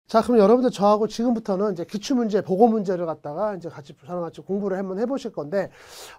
자, 그럼 여러분들 저하고 지금부터는 이제 기출문제, 보고문제를 갖다가 이제 저랑 같이 공부를 한번 해보실 건데,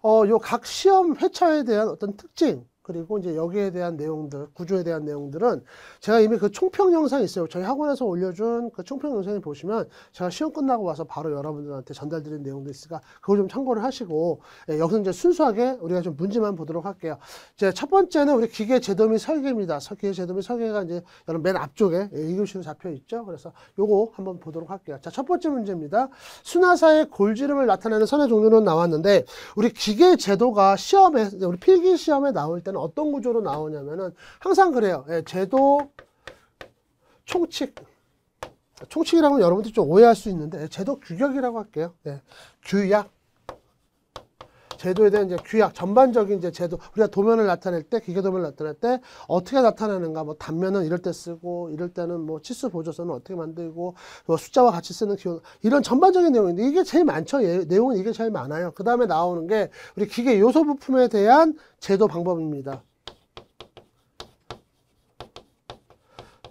요 각 시험 회차에 대한 어떤 특징, 그리고 이제 여기에 대한 내용들, 구조에 대한 내용들은 제가 이미 그 총평 영상이 있어요. 저희 학원에서 올려준 그 총평 영상을 보시면 제가 시험 끝나고 와서 바로 여러분들한테 전달드린 내용도 있으니까 그걸 좀 참고를 하시고, 여기서 이제 순수하게 우리가 좀 문제만 보도록 할게요. 이제 첫 번째는 우리 기계 제도 및 설계입니다. 기계 제도 및 설계가 이제 여러분 맨 앞쪽에 2교시로 잡혀 있죠. 그래서 요거 한번 보도록 할게요. 자, 첫 번째 문제입니다. 순화사의 골지름을 나타내는 선의 종류는 나왔는데, 우리 기계 제도가 시험에, 우리 필기 시험에 나올 때는 어떤 구조로 나오냐면은 항상 그래요. 제도, 총칙. 총칙이라고 하면 여러분들 좀 오해할 수 있는데, 제도 규격이라고 할게요. 규약. 제도에 대한 이제 규약, 전반적인 이제 제도, 우리가 도면을 나타낼 때, 기계 도면을 나타낼 때 어떻게 나타내는가, 뭐 단면은 이럴 때 쓰고, 이럴 때는 뭐 치수 보조선은 어떻게 만들고, 뭐 숫자와 같이 쓰는 기호, 이런 전반적인 내용인데 이게 제일 많죠. 내용은 이게 제일 많아요. 그 다음에 나오는 게 우리 기계 요소 부품에 대한 제도 방법입니다.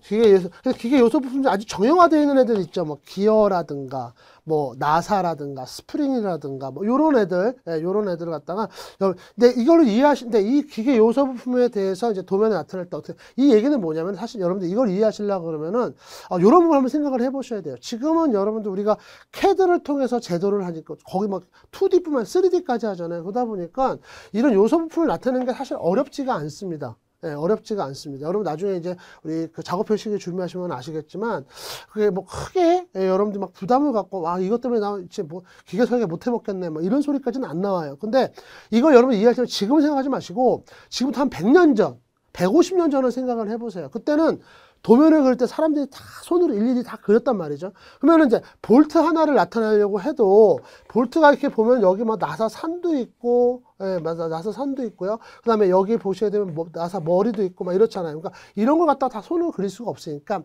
기계 요소 부품 중에 아주 정형화되어 있는 애들 있죠. 뭐 기어라든가 뭐 나사라든가 스프링이라든가 뭐 요런 애들, 요런 애들을 갖다가, 근데 이거를 이해하시는데, 이 기계 요소 부품에 대해서 이제 도면에 나타낼 때 어떻게, 이 얘기는 뭐냐면 사실 여러분들 이걸 이해하시려고 그러면은 요런 부분 한번 생각을 해보셔야 돼요. 지금은 여러분들 우리가 CAD를 통해서 제도를 하니까 거기 막 2D뿐만 3D까지 하잖아요. 그러다 보니까 이런 요소 부품을 나타내는 게 사실 어렵지가 않습니다. 어렵지가 않습니다. 여러분 나중에 이제 우리 그 작업 표시기 준비하시면 아시겠지만, 그게 뭐 크게 여러분들 막 부담을 갖고 와 이것 때문에 나 이제 뭐 기계 설계 못 해먹겠네 뭐 이런 소리까지는 안 나와요. 근데 이걸 여러분 이해하시면 지금 생각하지 마시고 지금부터 한 100년 전, 150년 전을 생각을 해보세요. 그때는 도면을 그릴 때 사람들이 다 손으로 일일이 다 그렸단 말이죠. 그러면 이제 볼트 하나를 나타내려고 해도 볼트가 이렇게 보면 여기 막 나사 산도 있고, 나사 산도 있고요. 그 다음에 여기 보셔야 되면 뭐 나사 머리도 있고 막 이렇잖아요. 그러니까 이런 걸 갖다가 다 손으로 그릴 수가 없으니까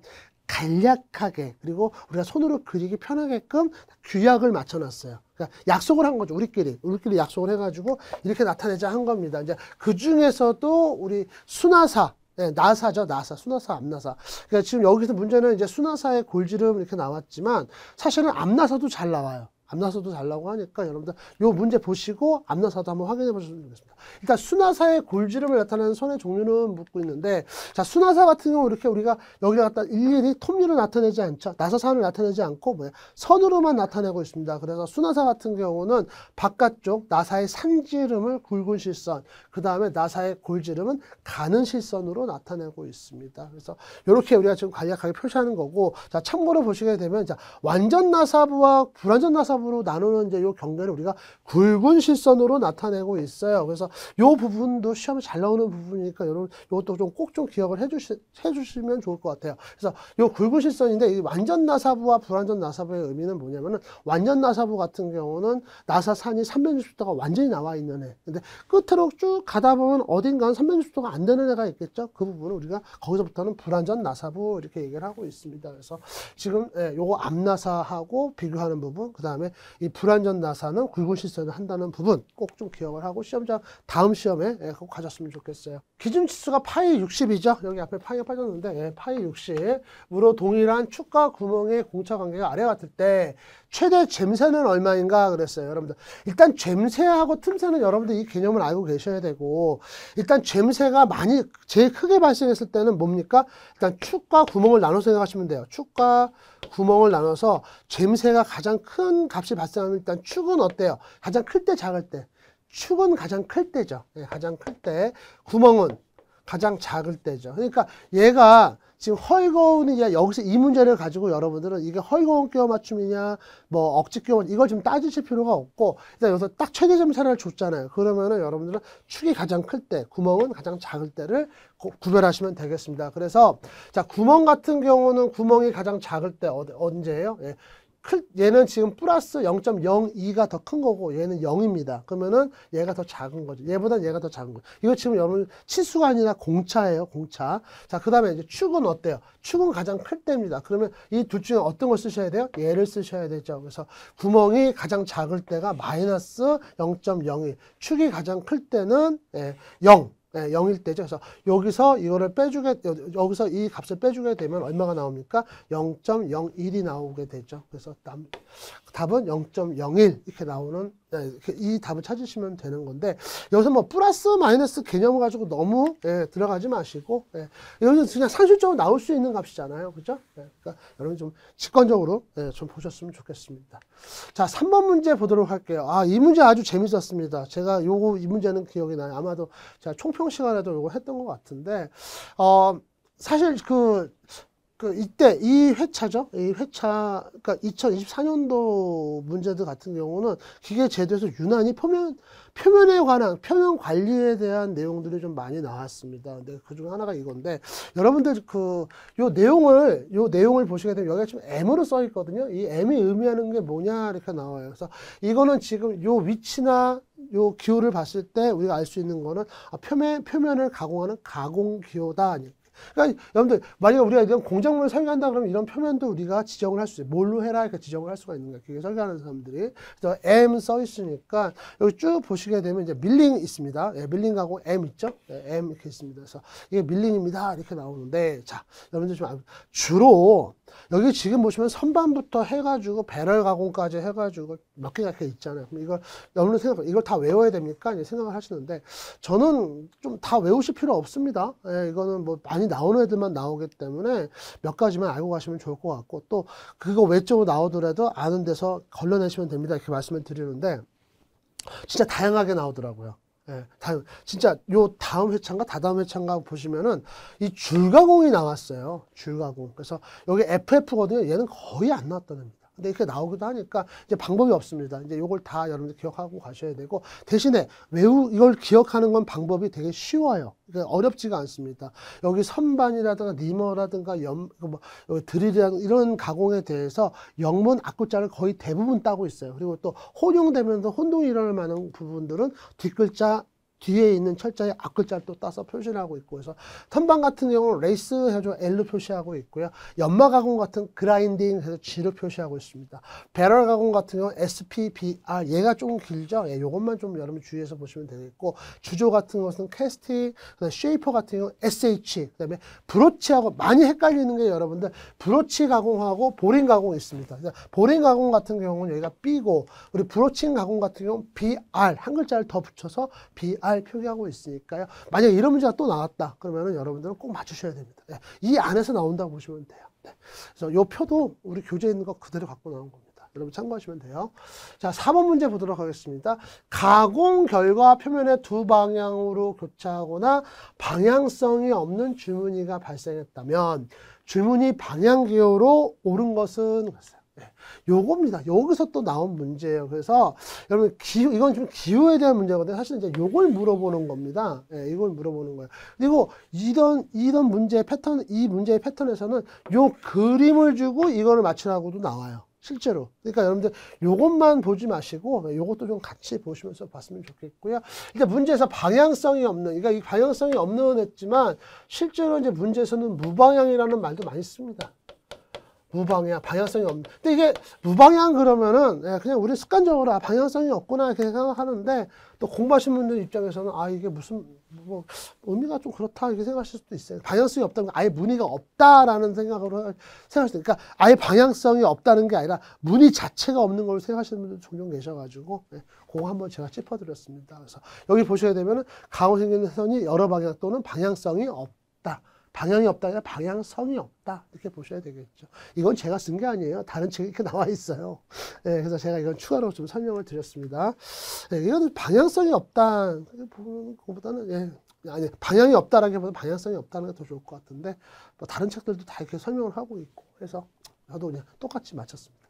간략하게, 그리고 우리가 손으로 그리기 편하게끔 규약을 맞춰놨어요. 그러니까 약속을 한 거죠. 우리끼리 약속을 해가지고 이렇게 나타내자 한 겁니다. 이제 그 중에서도 우리 순화사, 나사죠, 나사. 순화사, 앞나사. 그러니까 지금 여기서 문제는 이제 순화사의 골지름 이렇게 나왔지만 사실은 앞나사도 잘 나와요. 앞나사도 잘 나오고 하니까 여러분들 요 문제 보시고 앞나사도 한번 확인해 보시면 되겠습니다. 일단 순화사의 골지름을 나타내는 선의 종류는 묻고 있는데, 자, 순화사 같은 경우 이렇게 우리가 여기다 갖다 일일이 톱니를 나타내지 않죠. 나사선을 나타내지 않고 선으로만 나타내고 있습니다. 그래서 순화사 같은 경우는 바깥쪽 나사의 산지름을 굵은 실선, 그 다음에 나사의 골지름은 가는 실선으로 나타내고 있습니다. 그래서 이렇게 우리가 지금 간략하게 표시하는 거고, 자, 참고로 보시게 되면, 자, 완전 나사부와 불완전 나사부로 나누는 이제 요 경계를 우리가 굵은 실선으로 나타내고 있어요. 그래서 요 부분도 시험에 잘 나오는 부분이니까 여러분 이것도 좀 꼭 좀 기억을 해주시면 좋을 것 같아요. 그래서 요 굵은 실선인데, 이 완전 나사부와 불완전 나사부의 의미는 뭐냐면은, 완전 나사부 같은 경우는 나사산이 360도가 완전히 나와 있는 애. 근데 끝으로 쭉 가다 보면 어딘가는 360도가 안 되는 애가 있겠죠. 그 부분을 우리가 거기서부터는 불완전 나사부 이렇게 얘기를 하고 있습니다. 그래서 지금 요거 앞나사하고 비교하는 부분, 그 다음에 이 불완전 나사는 굵은 실선을 한다는 부분 꼭 좀 기억을 하고 시험장 다음 시험에 꼭 가졌으면 좋겠어요. 기준치수가 파이 60이죠. 여기 앞에 파이가 빠졌는데 파이 60으로 동일한 축과 구멍의 공차 관계가 아래 같을 때 최대 잼새는 얼마인가 그랬어요. 여러분들 일단 잼새하고 틈새는 여러분들 이 개념을 알고 계셔야 되고, 일단 잼새가 많이 제일 크게 발생했을 때는 뭡니까? 일단 축과 구멍을 나눠서 생각하시면 돼요. 축과 구멍을 나눠서 잼새가 가장 큰 값이 발생하면, 일단 축은 어때요? 가장 클 때, 작을 때? 축은 가장 클 때죠. 가장 클 때. 구멍은 가장 작을 때죠. 그러니까 얘가 지금 헐거운이, 여기서 이 문제를 가지고 여러분들은 이게 헐거운 끼워 맞춤이냐, 뭐 억지 끼워 맞춤, 이걸 좀 따지실 필요가 없고, 일단 여기서 딱 최대 잼새를 줬잖아요. 그러면은 여러분들은 축이 가장 클 때, 구멍은 가장 작을 때를 구별하시면 되겠습니다. 그래서 자, 구멍 같은 경우는 구멍이 가장 작을 때 언제예요? 얘는 지금 플러스 0.02가 더 큰 거고 얘는 0입니다. 그러면은 얘가 더 작은 거죠. 얘보다는 얘가 더 작은 거죠. 이거 지금 여러분 치수가 아니라 공차예요. 공차. 자, 그 다음에 이제 축은 어때요? 축은 가장 클 때입니다. 그러면 이 둘 중에 어떤 걸 쓰셔야 돼요? 얘를 쓰셔야 되죠. 그래서 구멍이 가장 작을 때가 마이너스 0.02, 축이 가장 클 때는 0. 네, 0일 때죠. 그래서 여기서 이거를 여기서 이 값을 빼주게 되면 얼마가 나옵니까? 0.01이 나오게 되죠. 그래서 답은 0.01 이렇게 나오는, 네, 이 답을 찾으시면 되는 건데, 여기서 뭐 플러스 마이너스 개념을 가지고 너무 들어가지 마시고, 여기서 그냥 산술적으로 나올 수 있는 값이잖아요. 그죠? 그러니까 여러분 좀 직관적으로 좀 보셨으면 좋겠습니다. 자, 3번 문제 보도록 할게요. 이 문제 아주 재밌었습니다. 제가 이 문제는 기억이 나요. 아마도 제가 총평 시간에도 요거 했던 것 같은데, 사실 이때 이 회차죠. 이 회차, 그러니까 2024년도 문제들 같은 경우는 기계 제도에서 유난히 표면에 관한, 표면 관리에 대한 내용들이 좀 많이 나왔습니다. 근데 그 중 하나가 이건데, 여러분들 요 내용을 보시게 되면 여기가 지금 M으로 써 있거든요. 이 M이 의미하는 게 뭐냐, 이렇게 나와요. 그래서 이거는 지금 요 위치나 요 기호를 봤을 때 우리가 알 수 있는 거는 표면을 가공하는 가공 기호다. 그러니까 여러분들 만약에 우리가 이런 공작물을 설계한다 그러면 이런 표면도 우리가 지정을 할 수 있어요. 뭘로 해라 이렇게 지정을 할 수가 있는 거예요. 기계 설계하는 사람들이. 그래서 M 써 있으니까 여기 쭉 보시게 되면 이제 밀링 있습니다. 밀링 가공 M 있죠? M 이렇게 있습니다. 그래서 이게 밀링입니다. 이렇게 나오는데, 자, 여러분들 좀 주로 여기 지금 보시면 선반부터 해가지고 배럴 가공까지 해가지고 몇 개가 이렇게 있잖아요. 그럼 이걸 여러분들 이걸 다 외워야 됩니까? 이제 생각을 하시는데, 저는 좀 다 외우실 필요 없습니다. 이거는 뭐 많이 나오는 애들만 나오기 때문에 몇 가지만 알고 가시면 좋을 것 같고, 또 그거 외적으로 나오더라도 아는 데서 걸러내시면 됩니다. 이렇게 말씀을 드리는데, 진짜 다양하게 나오더라고요. 진짜 요 다음 회차인가 다다음 회차인가 보시면은 이 줄가공이 나왔어요. 줄가공. 그래서 여기 FF거든요. 얘는 거의 안 나왔다는 겁니다. 근데 이렇게 나오기도 하니까 이제 방법이 없습니다. 이제 요걸 다 여러분들 기억하고 가셔야 되고, 대신에 이걸 기억하는 건 방법이 되게 쉬워요. 그러니까 어렵지가 않습니다. 여기 선반이라든가 니머라든가 드릴이라든가 이런 가공에 대해서 영문 앞글자를 거의 대부분 따고 있어요. 그리고 또 혼용되면서 혼동이 일어날 만한 부분들은 뒷글자 뒤에 있는 철자의 앞글자를 또 따서 표시를 하고 있고, 그래서 선반 같은 경우는 레이스 해서 L로 표시하고 있고요. 연마 가공 같은 그라인딩 해서 G로 표시하고 있습니다. 배럴 가공 같은 경우는 SPBR, 얘가 조금 길죠. 요것만 좀 여러분 주의해서 보시면 되겠고, 주조 같은 것은 캐스팅, 쉐이퍼 같은 경우는 SH, 그 다음에 브로치하고 많이 헷갈리는 게 여러분들 브로치 가공하고 보링 가공이 있습니다. 보링 가공 같은 경우는 여기가 B고, 우리 브로칭 가공 같은 경우는 BR, 한 글자를 더 붙여서 BR 표기하고 있으니까요. 만약에 이런 문제가 또 나왔다 그러면은 여러분들은 꼭 맞추셔야 됩니다. 이 안에서 나온다고 보시면 돼요. 그래서 이 표도 우리 교재에 있는 거 그대로 갖고 나온 겁니다. 여러분 참고하시면 돼요. 자, 4번 문제 보도록 하겠습니다. 가공 결과 표면의 두 방향으로 교차하거나 방향성이 없는 줄무늬가 발생했다면 줄무늬 방향 기호로 옳은 것은 요겁니다. 여기서 또 나온 문제예요. 그래서 여러분 이건 좀 기호에 대한 문제거든요. 사실 이제 요걸 물어보는 겁니다. 이걸 물어보는 거예요. 그리고 이런 문제의 패턴, 이 문제의 패턴에서는 요 그림을 주고 이거를 맞추라고도 나와요. 실제로. 그러니까 여러분들 요것만 보지 마시고 요것도 좀 같이 보시면서 봤으면 좋겠고요. 일단 문제에서 방향성이 없는, 그러니까 이 방향성이 없는 했지만 실제로 이제 문제에서는 무방향이라는 말도 많이 씁니다. 무방향, 방향성이 없는. 근데 이게 무방향 그러면은 그냥 우리 습관적으로 방향성이 없구나 이렇게 생각하는데, 또 공부하시는 분들 입장에서는 이게 무슨 뭐 의미가 좀 그렇다 이렇게 생각하실 수도 있어요. 방향성이 없다는 건 아예 무늬가 없다라는 생각으로 생각하실 때, 그러니까 아예 방향성이 없다는 게 아니라 무늬 자체가 없는 걸로 생각하시는 분들 종종 계셔가지고 그거 한번 제가 짚어드렸습니다. 그래서 여기 보셔야 되면은 가공 생기는 선이 여러 방향 또는 방향성이 없다. 방향이 없다, 아니라 방향성이 없다. 이렇게 보셔야 되겠죠. 이건 제가 쓴 게 아니에요. 다른 책에 이렇게 나와 있어요. 그래서 제가 이건 추가로 좀 설명을 드렸습니다. 이건 방향성이 없다. 그거보다는, 아니, 방향이 없다라기보다 방향성이 없다는 게 더 좋을 것 같은데, 뭐 다른 책들도 다 이렇게 설명을 하고 있고 해서 저도 그냥 똑같이 맞췄습니다.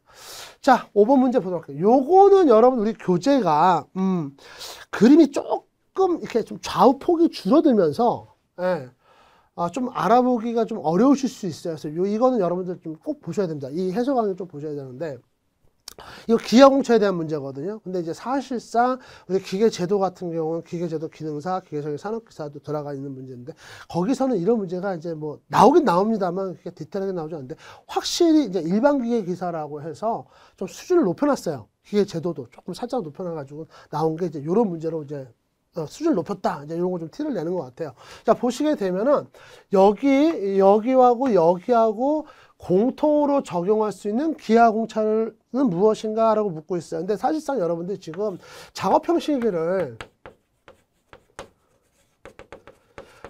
자, 5번 문제 보도록 할게요. 요거는 여러분, 우리 교재가, 그림이 조금 이렇게 좀 좌우폭이 줄어들면서, 좀 알아보기가 좀 어려우실 수 있어요. 그래서 이거는 여러분들 좀 꼭 보셔야 됩니다. 이 해석강의 좀 보셔야 되는데, 이거 기하공차에 대한 문제거든요. 근데 이제 사실상 우리 기계제도 같은 경우는 기계제도 기능사, 기계적인 산업기사도 들어가 있는 문제인데, 거기서는 이런 문제가 이제 뭐 나오긴 나옵니다만 그게 디테일하게 나오지 않는데, 확실히 이제 일반 기계기사라고 해서 좀 수준을 높여놨어요. 기계제도도 조금 살짝 높여놔가지고 나온 게 이제 이런 문제로 이제 수준을 높였다. 이제 이런 거 좀 티를 내는 것 같아요. 자, 보시게 되면은 여기하고 공통으로 적용할 수 있는 기하공차는 무엇인가 라고 묻고 있어요. 근데 사실상 여러분들 지금 작업형 실기를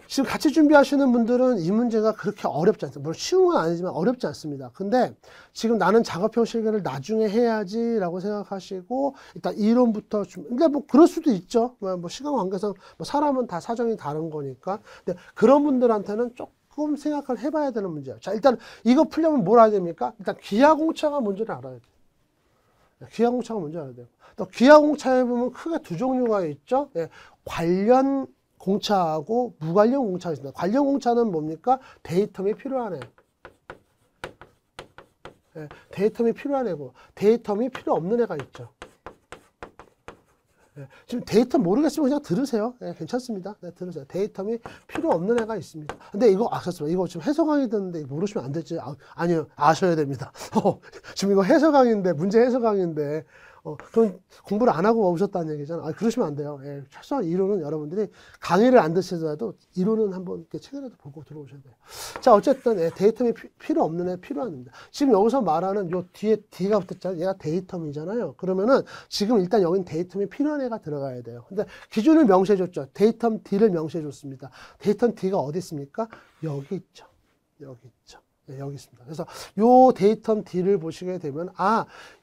지금 같이 준비하시는 분들은 이 문제가 그렇게 어렵지 않습니다. 물론 쉬운 건 아니지만 어렵지 않습니다. 근데 지금 나는 작업형 실기를 나중에 해야지 라고 생각하시고 일단 이론부터 근데 뭐 그럴 수도 있죠. 뭐 시간 관계상 뭐 사람은 다 사정이 다른 거니까. 근데 그런 분들한테는 조금 생각을 해봐야 되는 문제예요. 자, 일단 이거 풀려면 뭘 알아야 됩니까? 일단 기하공차가 뭔지를 알아야 돼요. 기하공차가 뭔지 알아야 돼요. 또 기하공차에 보면 크게 두 종류가 있죠. 예, 관련 공차하고 무관련 공차가 있습니다. 관련 공차는 뭡니까? 데이텀이 필요한 애. 예, 데이텀이 필요한 애고 데이텀이 필요 없는 애가 있죠. 예, 지금 데이터 모르겠으면 그냥 들으세요. 예, 괜찮습니다. 네, 들으세요. 데이텀이 필요 없는 애가 있습니다. 근데 이거 아셨어요? 이거 지금 해석 강의 듣는데 모르시면 안 되지. 아니요, 아셔야 됩니다. 지금 이거 해석 강의인데 문제 해석 강의인데 그럼 공부를 안 하고 오셨다는 얘기잖아. 그러시면 안 돼요. 예, 최소한 이론은 여러분들이 강의를 안 듣시더라도 이론은 한번 이렇게 책이라도 보고 들어오셔야 돼요. 자, 어쨌든 데이텀이 필요 없는 애 필요합니다. 지금 여기서 말하는 요 뒤에 D가 붙었잖아요. 얘가 데이텀이잖아요. 그러면은 지금 일단 여긴 데이텀이 필요한 애가 들어가야 돼요. 근데 기준을 명시해 줬죠. 데이텀 D를 명시해 줬습니다. 데이텀 D가 어디 있습니까? 여기 있죠. 여기 있죠. 네, 여기 있습니다. 그래서 요 데이텀 D를 보시게 되면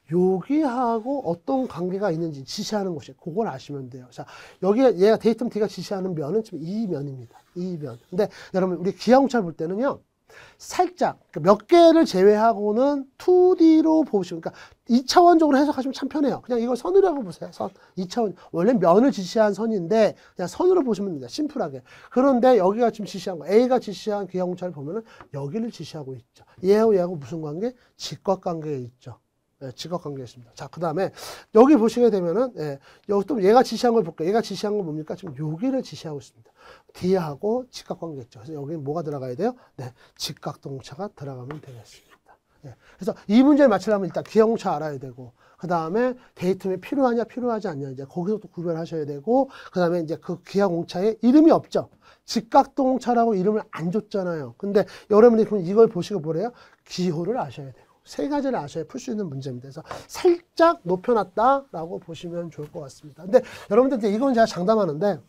여기하고 어떤 관계가 있는지 지시하는 것이 그걸 아시면 돼요. 자, 여기 얘가 데이텀 D가 지시하는 면은 지금 이 면입니다. 이 면. 근데 여러분 우리 기하공차를 볼 때는요. 살짝 몇 개를 제외하고는 2D로 보시면 그러니까 2차원적으로 해석하시면 참 편해요. 그냥 이걸 선이라고 보세요. 선. 2차원. 원래 면을 지시한 선인데 그냥 선으로 보시면 됩니다. 심플하게. 그런데 여기가 지금 지시한 거 A가 지시한 기하공차를 보면은 여기를 지시하고 있죠. 얘하고 무슨 관계? 직각관계에 있죠. 예, 직각관계에 있습니다. 자, 그 다음에 여기 보시게 되면은 여기 또 얘가 지시한 걸 볼게요. 얘가 지시한 건 뭡니까? 지금 여기를 지시하고 있습니다. D하고 직각관계 있죠. 그래서 여기는 뭐가 들어가야 돼요? 네, 직각동차가 들어가면 되겠습니다. 예, 그래서 이 문제를 맞추려면 일단 기하공차 알아야 되고 그 다음에 데이텀이 필요하냐 필요하지 않냐 이제 거기서 또 구별하셔야 되고 그 다음에 이제 그 기하공차에 이름이 없죠. 직각동차라고 이름을 안 줬잖아요. 근데 여러분이 그럼 이걸 보시고 뭐래요? 기호를 아셔야 돼요. 세 가지를 아셔야 풀 수 있는 문제입니다. 그래서 살짝 높여놨다라고 보시면 좋을 것 같습니다. 근데 여러분들 이제 이건 제가 장담하는데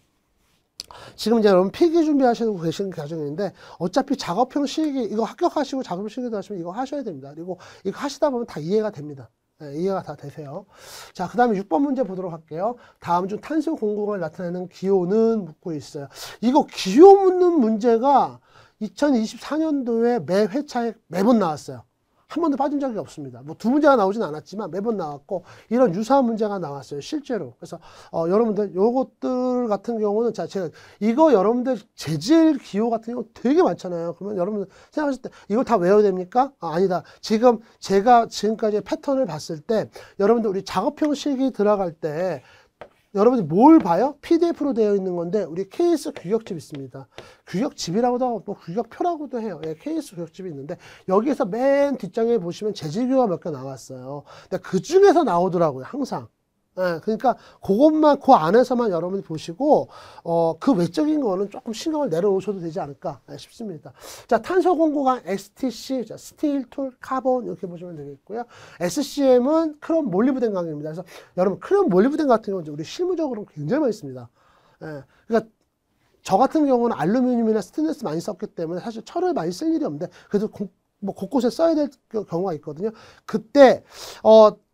지금 이제 여러분 필기 준비하시고 계시는 과정인데 어차피 작업형 실기 이거 합격하시고 작업형 실기도 하시면 이거 하셔야 됩니다. 그리고 이거 하시다 보면 다 이해가 됩니다. 네, 이해가 다 되세요. 자, 그 다음에 6번 문제 보도록 할게요. 다음 중 탄소 공급을 나타내는 기호는 묻고 있어요. 이거 기호 묻는 문제가 2024년도에 매 회차에 매번 나왔어요. 한 번도 빠진 적이 없습니다. 뭐 두 문제가 나오진 않았지만 매번 나왔고 이런 유사한 문제가 나왔어요. 실제로. 그래서 여러분들 요것들 같은 경우는 자 제가 이거 여러분들 재질 기호 같은 경우 되게 많잖아요. 그러면 여러분들 생각하실 때 이걸 다 외워야 됩니까? 아니다. 지금 제가 지금까지 패턴을 봤을 때 여러분들 우리 작업형 실기 들어갈 때 여러분이 뭘 봐요? PDF로 되어 있는 건데 우리 KS 규격집 있습니다. 규격집이라고도 하고 뭐 규격표라고도 해요. 예, KS 규격집이 있는데 여기에서 맨 뒷장에 보시면 재질규가 몇 개 나왔어요. 근데 그 중에서 나오더라고요. 항상. 예, 그러니까 그것만 그 안에서만 여러분이 보시고 그 외적인 거는 조금 신경을 내려놓으셔도 되지 않을까 싶습니다. 자, 탄소 공구강 STC, 자, 스틸, 툴, 카본 이렇게 보시면 되겠고요. SCM은 크롬 몰리브덴 강입니다. 그래서 여러분 크롬 몰리브덴 같은 경우는 우리 실무적으로 굉장히 많이 씁니다. 예, 그러니까 저 같은 경우는 알루미늄이나 스테인리스 많이 썼기 때문에 사실 철을 많이 쓸 일이 없는데 그래도 뭐 곳곳에 써야 될 경우가 있거든요. 그때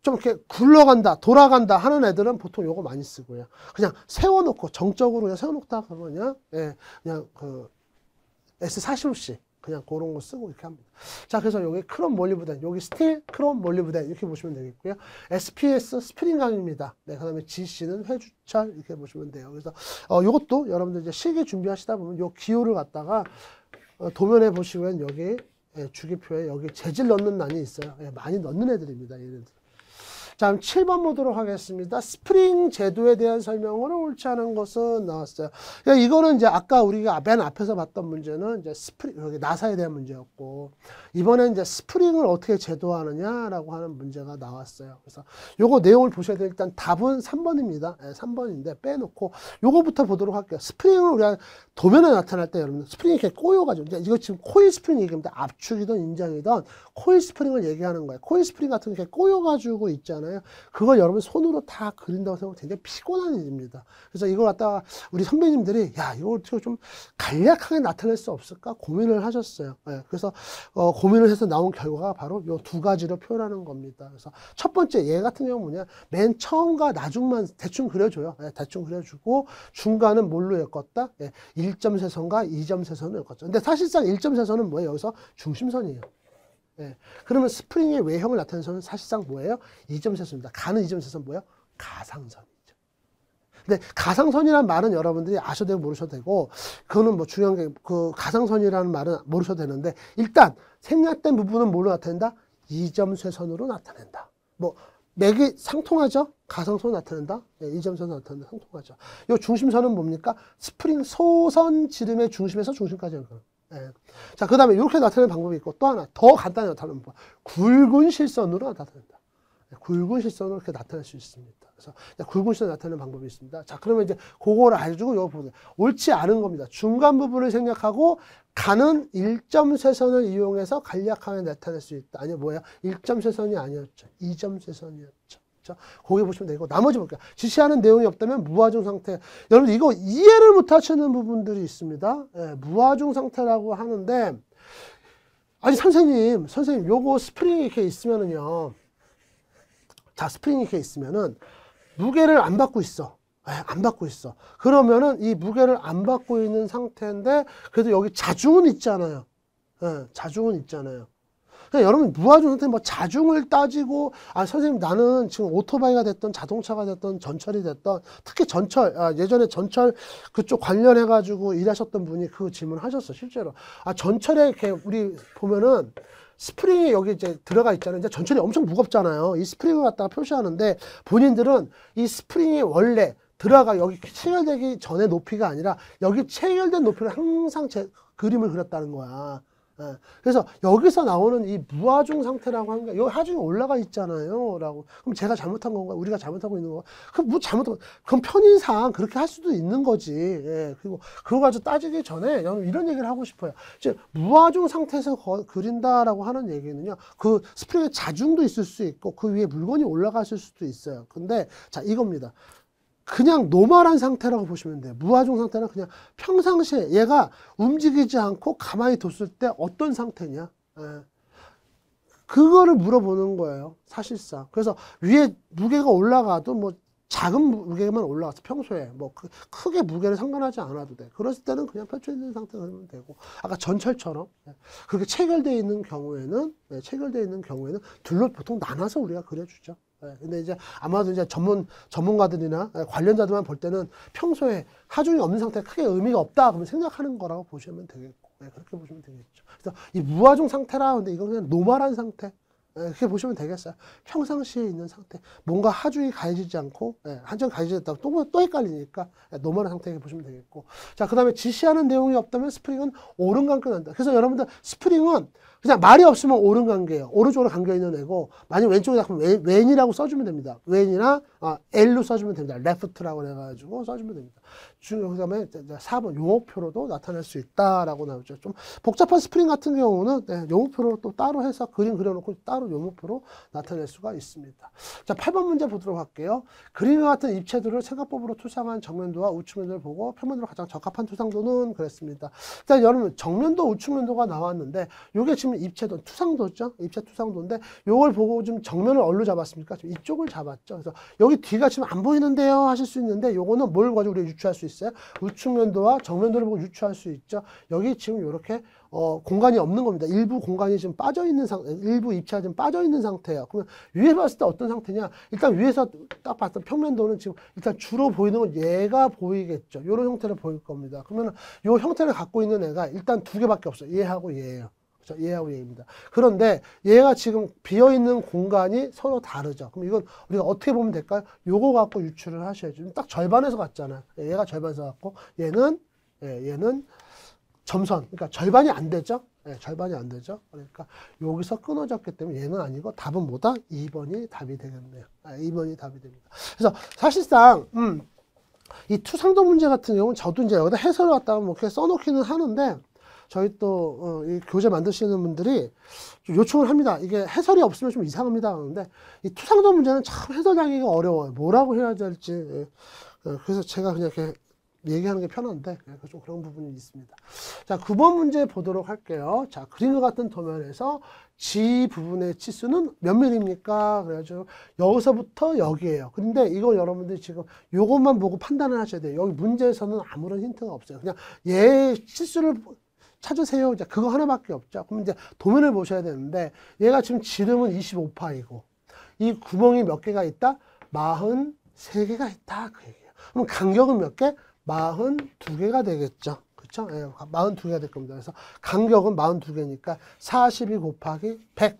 좀 이렇게 굴러간다, 돌아간다 하는 애들은 보통 요거 많이 쓰고요. 그냥 세워놓고 정적으로 그냥 세워놓다 그러면 그냥 그 S45C 그냥 그런 거 쓰고 이렇게 합니다. 자, 그래서 여기 크롬 몰리브덴, 여기 스틸, 크롬 몰리브덴 이렇게 보시면 되겠고요. SPS 스프링강입니다. 네, 그다음에 GC는 회주철 이렇게 보시면 돼요. 그래서 요것도 여러분들 이제 실기 준비하시다 보면 요 기호를 갖다가 도면에 보시면 여기 주기표에 여기 재질 넣는 난이 있어요. 많이 넣는 애들입니다. 얘네들. 자, 7번 보도록 하겠습니다. 스프링 제도에 대한 설명으로 옳지 않은 것은 나왔어요. 그러니까 이거는 이제 아까 우리가 맨 앞에서 봤던 문제는 이제 스프링, 여기 나사에 대한 문제였고, 이번엔 이제 스프링을 어떻게 제도하느냐라고 하는 문제가 나왔어요. 그래서 요거 내용을 보셔야 돼요. 일단 답은 3번입니다. 네, 3번인데 빼놓고 요거부터 보도록 할게요. 스프링을 우리가 도면에 나타날 때 여러분, 스프링이 이렇게 꼬여가지고, 이제 이거 지금 코일 스프링 얘기합니다. 압축이든 인장이든 코일 스프링을 얘기하는 거예요. 코일 스프링 같은 게 꼬여가지고 있잖아요. 그걸 여러분 손으로 다 그린다고 생각하면 굉장히 피곤한 일입니다. 그래서 이걸 갖다가 우리 선배님들이 야, 이걸 어떻게 좀 간략하게 나타낼 수 없을까 고민을 하셨어요. 네, 그래서 고민을 해서 나온 결과가 바로 이 두 가지로 표현하는 겁니다. 그래서 첫 번째 얘 같은 경우는 뭐냐, 맨 처음과 나중만 대충 그려줘요. 네, 대충 그려주고 중간은 뭘로 엮었다? 네, 1점 세선과 2점 세선을 엮었죠. 근데 사실상 1점 세선은 뭐예요? 여기서 중심선이에요. 예. 그러면 스프링의 외형을 나타내는 선은 사실상 뭐예요? 2점 세선입니다. 가는 2점 세선 뭐예요? 가상선이죠. 근데 가상선이라는 말은 여러분들이 아셔도 되고 모르셔도 되고, 그거는 뭐 중요한 게, 그 가상선이라는 말은 모르셔도 되는데, 일단 생략된 부분은 뭘로 나타낸다? 2점 쇄선으로 나타낸다. 뭐 맥이 상통하죠? 가상선을 나타낸다. 예, 2점 쇄선 나타낸다. 상통하죠. 이 중심선은 뭡니까? 스프링 소선 지름의 중심에서 중심까지 연결. 예. 자, 그 다음에 이렇게 나타내는 방법이 있고, 또 하나 더 간단히 나타내는 방법, 굵은 실선으로 나타낸다. 굵은 실선으로 이렇게 나타낼 수 있습니다. 그래서 굵은 실선으로 나타내는 방법이 있습니다. 자, 그러면 이제 그거를 알려주고 이거 보세요. 옳지 않은 겁니다. 중간 부분을 생략하고 가는 1점 쇄선을 이용해서 간략하게 나타낼 수 있다. 아니요, 뭐예요? 1점 쇄선이 아니었죠. 2점 쇄선이었죠. 거기 보시면 되고, 나머지 볼게요. 지시하는 내용이 없다면 무하중 상태. 여러분 이거 이해를 못 하시는 부분들이 있습니다. 예, 무하중 상태라고 하는데, 아니 선생님 요거 스프링이 이렇게 있으면은요, 자, 스프링이 이렇게 있으면은 무게를 안 받고 있어. 예, 안 받고 있어. 그러면은 이 무게를 안 받고 있는 상태인데 그래도 여기 자중은 있잖아요. 예, 자중은 있잖아요. 그러니까 여러분 무하중 상태 뭐 자중을 따지고, 아 선생님 나는 지금 오토바이가 됐던 자동차가 됐던 전철이 됐던, 특히 전철, 예전에 전철 그쪽 관련해 가지고 일하셨던 분이 그 질문을 하셨어. 실제로 전철에 이렇게 우리 보면은 스프링이 여기 이제 들어가 있잖아요. 이제 전철이 엄청 무겁잖아요. 이 스프링을 갖다가 표시하는데, 본인들은 이 스프링이 원래 들어가 여기 체결되기 전의 높이가 아니라 여기 체결된 높이를 항상 그림을 그렸다는 거야. 예. 그래서 여기서 나오는 이 무하중 상태라고 하는 게, 여기 하중이 올라가 있잖아요. 라고. 그럼 제가 잘못한 건가? 우리가 잘못하고 있는 건가? 그럼 뭐 잘못하고, 그럼 편의상 그렇게 할 수도 있는 거지. 예. 그리고 그거 가지고 따지기 전에 여러분 이런 얘기를 하고 싶어요. 즉, 무하중 상태에서 그린다라고 하는 얘기는요, 그 스프링에 자중도 있을 수 있고, 그 위에 물건이 올라갔을 수도 있어요. 근데, 자, 이겁니다. 그냥 노멀한 상태라고 보시면 돼요. 무하중 상태는 그냥 평상시에 얘가 움직이지 않고 가만히 뒀을 때 어떤 상태냐. 예. 그거를 물어보는 거예요. 사실상. 그래서 위에 무게가 올라가도 뭐 작은 무게만 올라가서 평소에 뭐 크게 무게를 상관하지 않아도 돼. 그랬을 때는 그냥 펼쳐 있는 상태가 되면 되고, 아까 전철처럼 그렇게 체결되어 있는 경우에는 둘로 보통 나눠서 우리가 그려주죠. 근데 이제 아마도 이제 전문가들이나 관련자들만 볼 때는 평소에 하중이 없는 상태에 크게 의미가 없다 그러면 생략하는 거라고 보시면 되겠고, 그렇게 보시면 되겠죠. 그래서 이 무하중 상태라, 근데 이건 그냥 노멀한 상태, 그렇게 보시면 되겠어요. 평상시에 있는 상태, 뭔가 하중이 가해지지 않고, 하중이 가해지졌다고 또 헷갈리니까 노멀한 상태 이렇게 보시면 되겠고, 자, 그 다음에 지시하는 내용이 없다면 스프링은 오른 관계한다. 그래서 여러분들 스프링은 그냥 말이 없으면 오른 관계예요. 오른쪽으로 감겨 있는 애고, 만약 왼쪽에 닦으면 왼이라고 써주면 됩니다. 왼이나 L로 써주면 됩니다. left라고 해가지고 써주면 됩니다. 그 다음에 4번 용어표로도 나타낼 수 있다라고 나오죠. 좀 복잡한 스프링 같은 경우는 용어표로 또 따로 해서 그림 그려놓고 따로 용어표로 나타낼 수가 있습니다. 자, 8번 문제 보도록 할게요. 그림과 같은 입체들을 생각법으로 투상한 정면도와 우측면도를 보고 평면도로 가장 적합한 투상도는 그랬습니다. 자, 여러분 정면도 우측면도가 나왔는데, 요게 지금 입체도 투상도죠. 입체 투상도인데, 요걸 보고 좀 정면을 어디로 잡았습니까? 지금 이쪽을 잡았죠. 그래서 여기 뒤가 지금 안 보이는데요 하실 수 있는데, 요거는 뭘 가지고 우리가 유추할 수 있어요? 우측면도와 정면도를 보고 유추할 수 있죠. 여기 지금 이렇게 공간이 없는 겁니다. 일부 공간이 지금 빠져 있는 일부 입체가 지금 빠져 있는 상태예요. 그러면 위에서 봤을 때 어떤 상태냐? 일단 위에서 딱 봤던 평면도는 지금 일단 주로 보이는 건 얘가 보이겠죠. 이런 형태를 보일 겁니다. 그러면 이 형태를 갖고 있는 애가 일단 두 개밖에 없어요. 얘하고 얘예요. 그렇죠? 얘하고 얘입니다. 그런데 얘가 지금 비어있는 공간이 서로 다르죠. 그럼 이건 우리가 어떻게 보면 될까요? 요거 갖고 유추를 하셔야죠. 딱 절반에서 갔잖아요. 얘가 절반에서 갔고 얘는 점선. 그러니까 절반이 안 되죠. 절반이 안 되죠. 그러니까 여기서 끊어졌기 때문에 얘는 아니고 답은 뭐다? 2번이 답이 되겠네요. 2번이 답이 됩니다. 그래서 사실상 이 투상도 문제 같은 경우는 저도 이제 여기다 해설을 갖다가 뭐 이렇게 써놓기는 하는데 저희 또 이 교재 만드시는 분들이 좀 요청을 합니다. 이게 해설이 없으면 좀 이상합니다. 그런데 이 투상도 문제는 참 해설하기가 어려워요. 뭐라고 해야 될지. 그래서 제가 그냥 이렇게 얘기하는 게 편한데 좀 그런 부분이 있습니다. 자, 9번 문제 보도록 할게요. 자, 그림과 같은 도면에서 G 부분의 치수는 몇 밀입니까? 그래가지고 여기서부터 여기에요. 근데 이거 여러분들이 지금 요것만 보고 판단을 하셔야 돼요. 여기 문제에서는 아무런 힌트가 없어요. 그냥 얘 치수를 찾으세요. 이제 그거 하나밖에 없죠. 그럼 이제 도면을 보셔야 되는데 얘가 지금 지름은 25파이고 이 구멍이 몇 개가 있다? 43개가 있다. 그 얘기예요. 그럼 간격은 몇 개? 42개가 되겠죠. 그쵸? 예, 42개가 될 겁니다. 그래서 간격은 42개니까 42 곱하기 100.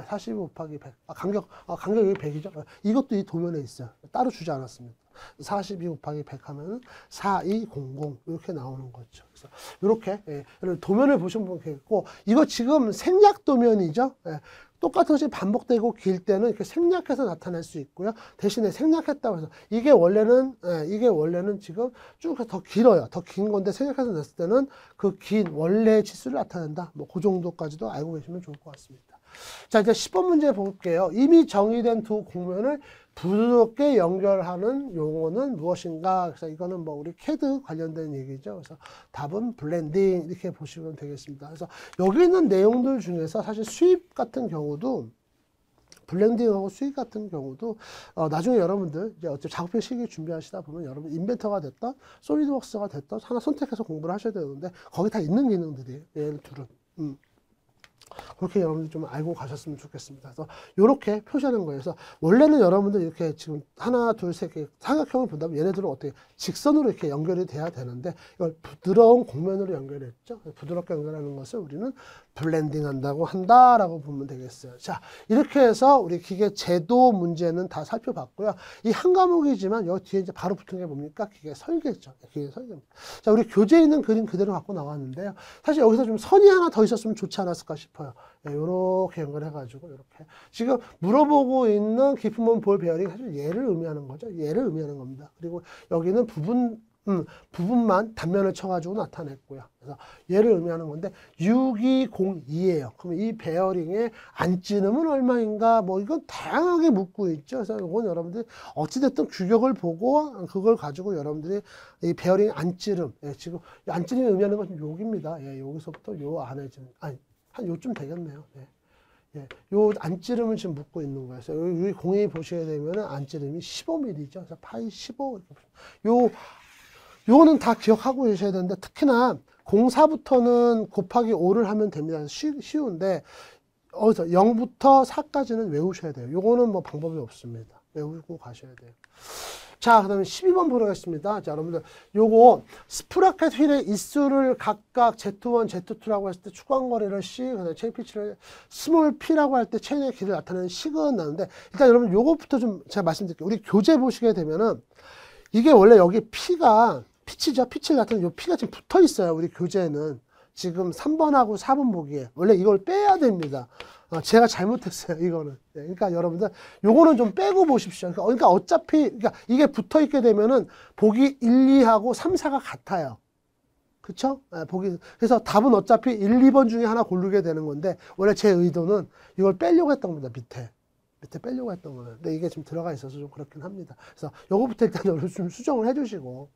42 곱하기 100. 간격이 100이죠. 이것도 이 도면에 있어요. 따로 주지 않았습니다. 42 곱하기 100 하면은 4200 이렇게 나오는 거죠. 그래서 이렇게 도면을 보시면 보겠고 이거 지금 생략 도면이죠. 똑같은 것이 반복되고 길 때는 이렇게 생략해서 나타낼 수 있고요. 대신에 생략했다고 해서 이게 원래는 지금 쭉 더 길어요. 더 긴 건데 생략해서 냈을 때는 그 긴 원래의 치수를 나타낸다. 뭐 그 정도까지도 알고 계시면 좋을 것 같습니다. 자, 이제 10번 문제 볼게요. 이미 정의된 두 공면을 부드럽게 연결하는 용어는 무엇인가? 그래서 이거는 뭐 우리 CAD 관련된 얘기죠. 그래서 답은 블렌딩 이렇게 보시면 되겠습니다. 그래서 여기 있는 내용들 중에서 사실 수입 같은 경우도 블렌딩하고 수입 같은 경우도 나중에 여러분들 이제 어차피 작업필 시기 준비하시다 보면 여러분 인벤터가 됐던 솔리드웍스가 됐던 하나 선택해서 공부를 하셔야 되는데 거기 다 있는 기능들이에요. 얘를 둘은. 그렇게 여러분들 좀 알고 가셨으면 좋겠습니다. 그래서 이렇게 표시하는 거예요. 그래서 원래는 여러분들 이렇게 지금 하나, 둘, 셋 개 삼각형을 본다면 얘네들은 어떻게 직선으로 이렇게 연결이 돼야 되는데 이걸 부드러운 곡면으로 연결했죠. 부드럽게 연결하는 것을 우리는 블렌딩 한다라고 보면 되겠어요. 자, 이렇게 해서 우리 기계 제도 문제는 다 살펴봤고요. 이 한 과목이지만 여기 뒤에 이제 바로 붙은 게 뭡니까? 기계 설계죠. 기계 설계입니다. 자, 우리 교재에 있는 그림 그대로 갖고 나왔는데요. 사실 여기서 좀 선이 하나 더 있었으면 좋지 않았을까 싶어요. 이렇게 연결해가지고 이렇게 지금 물어보고 있는 깊은 볼 베어링 사실 얘를 의미하는 거죠. 얘를 의미하는 겁니다. 그리고 여기는 부분만 단면을 쳐가지고 나타냈고요. 그래서 얘를 의미하는 건데 6202예요. 그럼 이 베어링의 안찌름은 얼마인가? 뭐 이건 다양하게 묻고 있죠. 그래서 이건 여러분들이 어찌됐든 규격을 보고 그걸 가지고 여러분들이 이 베어링 안찌름, 지금 안찌름이 의미하는 것은 여기입니다. 여기서부터 요 안에 지금 한 요쯤 되겠네요. 요 안찌름을 지금 묻고 있는 거예요. 그래서 여기 공이 보시게 되면 안찌름이 15mm죠. 그래서 파이 15. 요거는 다 기억하고 계셔야 되는데 특히나 04부터는 곱하기 5를 하면 됩니다. 쉬운데 어디서 0부터 4까지는 외우셔야 돼요. 요거는 뭐 방법이 없습니다. 외우고 가셔야 돼요. 자, 그 다음에 12번 보겠습니다. 자, 여러분들, 요거, 스프라켓 휠의 입수를 각각 Z1, Z2라고 했을 때 축광거리를 C, 그 다음에 체인 피치를 스몰 P라고 할 때 체인의 길이를 나타내는 식은 나는데, 일단 여러분, 요거부터 좀 제가 말씀드릴게요. 우리 교재 보시게 되면은, 이게 원래 여기 P가, 피치죠? 피치를 나타내는 요 P가 지금 붙어 있어요. 우리 교재에는. 지금 3번하고 4번 보기에. 원래 이걸 빼야 됩니다. 제가 잘못했어요, 이거는. 그러니까 여러분들, 요거는 좀 빼고 보십시오. 그러니까 어차피, 그러니까 이게 붙어 있게 되면은 보기 1, 2하고 3, 4가 같아요. 그쵸? 그래서 답은 어차피 1, 2번 중에 하나 고르게 되는 건데, 원래 제 의도는 이걸 빼려고 했던 겁니다, 밑에 빼려고 했던 거는. 근데 이게 지금 들어가 있어서 좀 그렇긴 합니다. 그래서 요거부터 일단 여러분 좀 수정을 해주시고,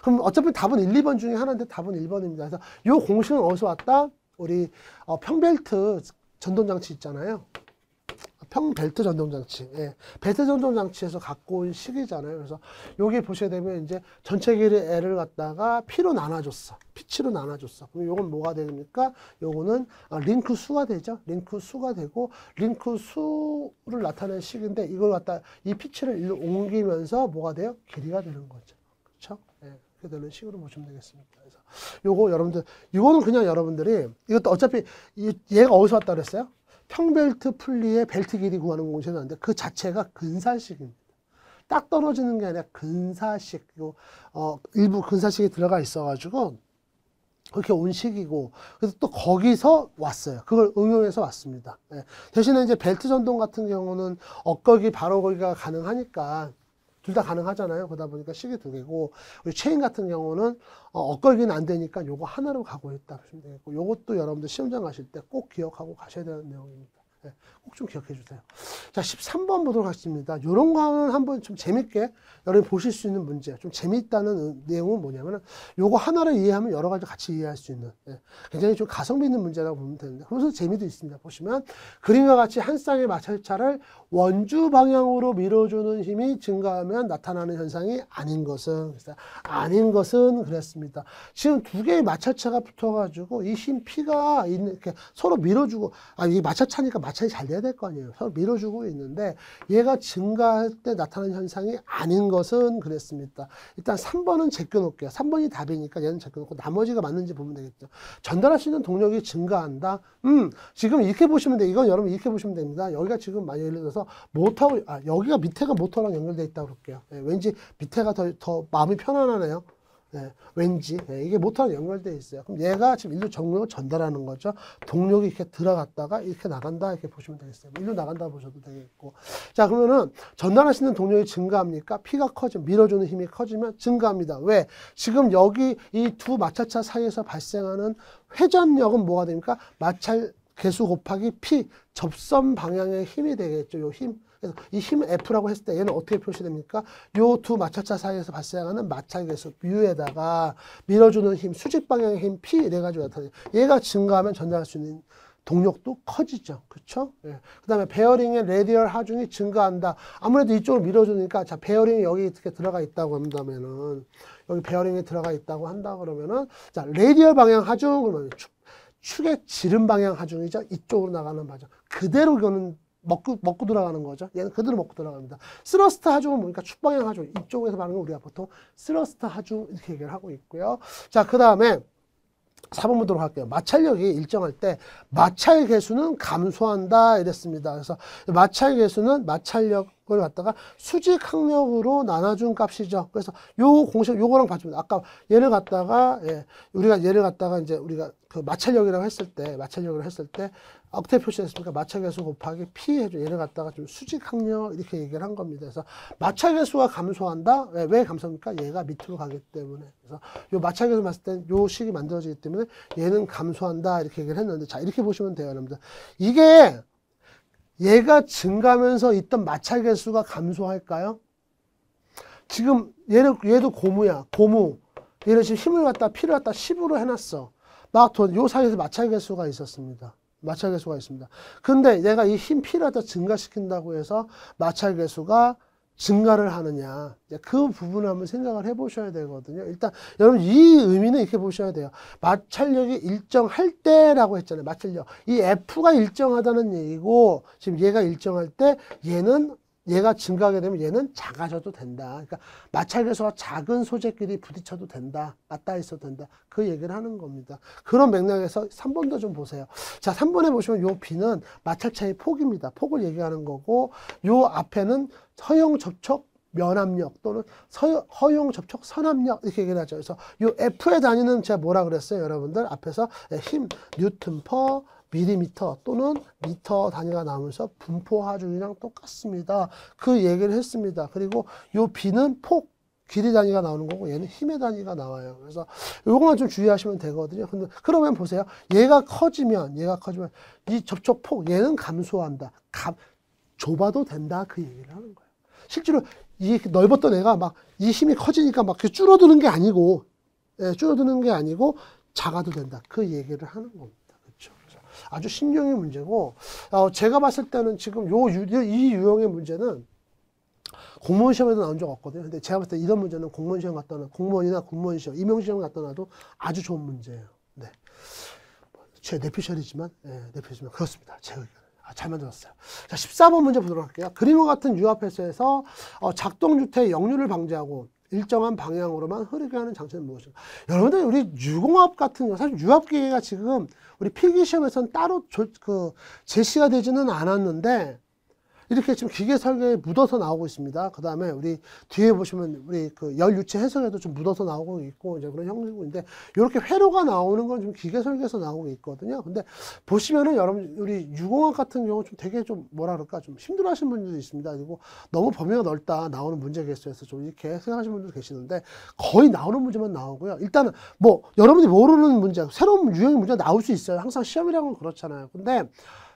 그럼 어차피 답은 1, 2번 중에 하나인데 답은 1번입니다. 그래서 요 공식은 어디서 왔다? 우리 평벨트 전동장치 있잖아요. 평벨트 전동장치. 벨트 전동장치에서 갖고 온 식이잖아요. 그래서 여기 보시게 되면 이제 전체 길이 L을 갖다가 P로 나눠줬어. P치로 나눠줬어. 그럼 요건 뭐가 됩니까? 요거는 링크 수가 되죠. 링크 수가 되고 링크 수를 나타내는 식인데 이걸 갖다 이 P치를 일로 옮기면서 뭐가 돼요? 길이가 되는 거죠. 그렇죠? 이렇게 되는 식으로 보시면 되겠습니다. 그래서 요거 여러분들, 이거는 그냥 여러분들이, 이것도 어차피 얘가 어디서 왔다 그랬어요? 평벨트 풀리의 벨트 길이 구하는 공식이 나는데 그 자체가 근사식입니다. 딱 떨어지는 게 아니라 근사식, 일부 근사식이 들어가 있어가지고 그렇게 온 식이고, 그래서 또 거기서 왔어요. 그걸 응용해서 왔습니다. 예. 대신에 이제 벨트 전동 같은 경우는 엇걸기, 바로걸기가 가능하니까 둘 다 가능하잖아요. 그러다 보니까 식이 두 개고, 우리 체인 같은 경우는 엇걸기는 안 되니까 요거 하나로 가고 있다 보시면 되겠고, 요것도 여러분들 시험장 가실 때 꼭 기억하고 가셔야 되는 내용입니다. 네, 꼭 좀 기억해 주세요. 자, 13번 보도록 하겠습니다. 요런 거는 한번 좀 재밌게 여러분이 보실 수 있는 문제, 좀 재밌다는 내용은 뭐냐면은 요거 하나를 이해하면 여러 가지 같이 이해할 수 있는, 굉장히 좀 가성비 있는 문제라고 보면 되는데, 그래서 재미도 있습니다. 보시면 그림과 같이 한 쌍의 마찰차를 원주 방향으로 밀어주는 힘이 증가하면 나타나는 현상이 아닌 것은, 아닌 것은 그랬습니다. 지금 두 개의 마찰차가 붙어가지고 이 힘 P가 이렇게 서로 밀어주고, 이 마찰차니까 마찰이 잘 돼야 될 거 아니에요. 서로 밀어주고 있는데 얘가 증가할 때 나타나는 현상이 아닌 것은 그랬습니다. 일단 3번은 제껴놓을게요. 3번이 답이니까 얘는 제껴놓고 나머지가 맞는지 보면 되겠죠. 전달할 수 있는 동력이 증가한다. 지금 이렇게 보시면 돼. 이건 여러분 이렇게 보시면 됩니다. 여기가 지금 예를 들어서 모터하고, 여기가 밑에가 모터랑 연결되어 있다고 그럴게요. 왠지 밑에가 더 마음이 편안하네요. 왠지 이게 모터랑 연결되어 있어요. 그럼 얘가 지금 일로 정력을 전달하는 거죠. 동력이 이렇게 들어갔다가 이렇게 나간다, 이렇게 보시면 되겠어요. 일로 나간다 보셔도 되겠고. 자, 그러면은 전달할 수 있는 동력이 증가합니까? P가 커지면, 밀어주는 힘이 커지면 증가합니다. 왜? 지금 여기 이 두 마찰차 사이에서 발생하는 회전력은 뭐가 됩니까? 마찰 개수 곱하기 P, 접선 방향의 힘이 되겠죠. 요 힘. 그래서 이 힘 F라고 했을 때 얘는 어떻게 표시됩니까? 요 두 마찰차 사이에서 발생하는 마찰 개수 U에다가 밀어주는 힘, 수직 방향의 힘 P 이래가지고 나타나요. 얘가 증가하면 전달할 수 있는 동력도 커지죠. 그렇죠? 예. 그 다음에 베어링의 레디얼 하중이 증가한다. 아무래도 이쪽으로 밀어주니까, 자, 베어링이 여기 이렇게 들어가 있다고 한다면은, 여기 베어링이 들어가 있다고 한다 그러면은, 자, 레디얼 방향 하중, 그러면 축의 지름 방향 하중이죠. 이쪽으로 나가는 방향. 그대로 이거는 먹고 들어가는 거죠. 얘는 그대로 먹고 들어갑니다. 스러스트 하중은 뭐니까 축방향 하중. 이쪽에서 말하는 건 우리가 보통 스러스트 하중 이렇게 얘기를 하고 있고요. 자, 그 다음에 4번 보도록 할게요. 마찰력이 일정할 때 마찰 개수는 감소한다 이랬습니다. 그래서 마찰 개수는 마찰력을 갖다가 수직 항력으로 나눠준 값이죠. 그래서 요 공식 요거랑 봐주면 아까 얘를 갖다가 우리가 얘를 갖다가 이제 우리가 그 마찰력이라고 했을 때 어떻게 표시했습니까? 마찰 개수 곱하기 P 해줘. 얘를 갖다가 좀 수직 항력 이렇게 얘기를 한 겁니다. 그래서 마찰 개수가 감소한다. 왜 감소합니까? 얘가 밑으로 가기 때문에. 그래서 요 마찰 개수 봤을 때 요 식이 만들어지기 때문에 얘는 감소한다 이렇게 얘기를 했는데, 자, 이렇게 보시면 돼요, 여러분들. 이게 얘가 증가하면서 있던 마찰 개수가 감소할까요? 지금 얘도 고무야. 고무. 얘는 지금 힘을 갖다 P를 갖다 10으로 해놨어. 요 사이에서 마찰 개수가 있었습니다. 마찰 개수가 있습니다. 근데 얘가 이 힘 P를 갖다 증가시킨다고 해서 마찰 개수가 증가를 하느냐. 그 부분을 한번 생각을 해 보셔야 되거든요. 일단 여러분 이 의미는 이렇게 보셔야 돼요. 마찰력이 일정할 때라고 했잖아요. 마찰력. 이 F가 일정하다는 얘기고, 지금 얘가 일정할 때 얘가 증가하게 되면 얘는 작아져도 된다. 그러니까 마찰 개수가 작은 소재끼리 부딪혀도 된다. 맞닿아 있어도 된다. 그 얘기를 하는 겁니다. 그런 맥락에서 3번도 좀 보세요. 자, 3번에 보시면 요 B는 마찰차의 폭입니다. 폭을 얘기하는 거고, 요 앞에는 허용 접촉 면압력 또는 허용 접촉 선압력 이렇게 얘기를 하죠. 그래서 요 F의 단위는 제가 뭐라 그랬어요? 여러분들 앞에서 힘 뉴턴 퍼 밀리미터 또는 미터 단위가 나오면서 분포 하중이랑 똑같습니다. 그 얘기를 했습니다. 그리고 요 B는 폭 길이 단위가 나오는 거고 얘는 힘의 단위가 나와요. 그래서 요것만 좀 주의하시면 되거든요. 근데 그러면 보세요. 얘가 커지면 이 접촉 폭 얘는 감소한다. 좁아도 된다. 그 얘기를 하는 거예요. 실제로 이 넓었던 애가 막 이 힘이 커지니까 막 줄어드는 게 아니고, 작아도 된다. 그 얘기를 하는 겁니다. 그렇죠? 아주 신경의 문제고, 제가 봤을 때는 지금 이 유형의 문제는 공무원 시험에도 나온 적 없거든요. 근데 제가 봤을 때 이런 문제는 공무원 시험 갖다 놔도, 공무원이나 공무원 시험, 임용 시험 갖다 놔도 아주 좋은 문제예요. 네. 제 내피셜이지만, 내피셜이지만 그렇습니다. 제 의견은. 잘 만들었어요. 자, 14번 문제 보도록 할게요. 그림과 같은 유압 회수에서 작동주택의 역류를 방지하고 일정한 방향으로만 흐르게 하는 장치는 무엇인가? 여러분들 우리 유공합 같은 거 사실 유압기계가 지금 우리 필기시험에서는 따로 제시가 되지는 않았는데 이렇게 지금 기계 설계에 묻어서 나오고 있습니다. 그 다음에 우리 뒤에 보시면 우리 그 열 유체 해석에도 좀 묻어서 나오고 있고 이제 그런 형식인데 이렇게 회로가 나오는 건 좀 기계 설계에서 나오고 있거든요. 근데 보시면은 여러분 우리 유공학 같은 경우 좀 되게 좀 뭐라 그럴까 좀 힘들어 하시는 분들도 있습니다. 그리고 너무 범위가 넓다 나오는 문제 개수에서 좀 이렇게 생각하시는 분들도 계시는데 거의 나오는 문제만 나오고요. 일단은 뭐 여러분들이 모르는 문제, 새로운 유형의 문제가 나올 수 있어요. 항상 시험이라고는 그렇잖아요. 근데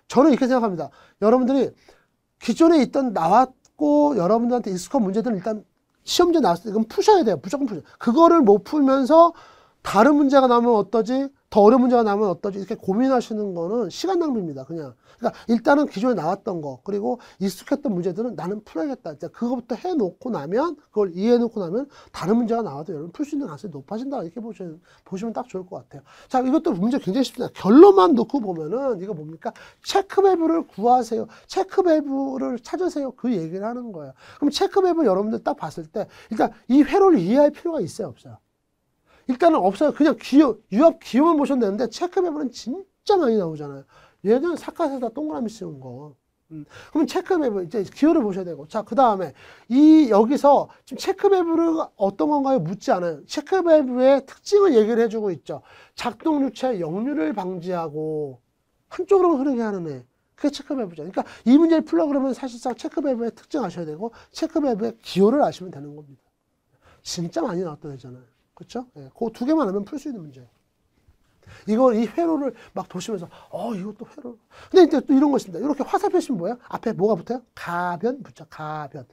저는 이렇게 생각합니다. 여러분들이 기존에 있던 나왔고 여러분들한테 익숙한 문제들은 일단 시험지에 나왔을 때 이건 푸셔야 돼요. 무조건 푸셔. 그거를 못 풀면서 다른 문제가 나오면 어떠지? 더 어려운 문제가 나오면 어떠지? 이렇게 고민하시는 거는 시간 낭비입니다. 그냥. 그러니까 일단은 기존에 나왔던 거 그리고 익숙했던 문제들은 나는 풀어야겠다. 그거부터 해놓고 나면 그걸 이해해놓고 나면 다른 문제가 나와도 여러분 풀 수 있는 가능성이 높아진다. 이렇게 보시면 딱 좋을 것 같아요. 자, 이것도 문제 굉장히 쉽습니다. 결론만 놓고 보면은 이거 뭡니까? 체크밸브를 구하세요. 체크밸브를 찾으세요. 그 얘기를 하는 거예요. 그럼 체크밸브 여러분들 딱 봤을 때 일단 이 회로를 이해할 필요가 있어요, 없어요? 일단은 없어요. 그냥 유압 기호만 보셔도 되는데 체크밸브는 진짜 많이 나오잖아요. 얘는 사카스에다 동그라미 씌운 거. 그럼 체크밸브 이제 기호를 보셔야 되고. 자, 그 다음에 여기서 지금 체크밸브를 어떤 건가요? 묻지 않아요. 체크밸브의 특징을 얘기를 해주고 있죠. 작동 유체 역류를 방지하고 한쪽으로 흐르게 하는 애. 그게 체크밸브죠. 그러니까 이 문제를 풀려 그러면 사실상 체크밸브의 특징 아셔야 되고 체크밸브의 기호를 아시면 되는 겁니다. 진짜 많이 나왔던 애잖아요. 그렇죠? 예, 그 두 개만 하면 풀 수 있는 문제예요. 이 회로를 막 보시면서 이것도 회로. 근데 이제 또 이런 거 있습니다. 이렇게 화살표시면 뭐야? 앞에 뭐가 붙어요? 가변 붙죠. 가변.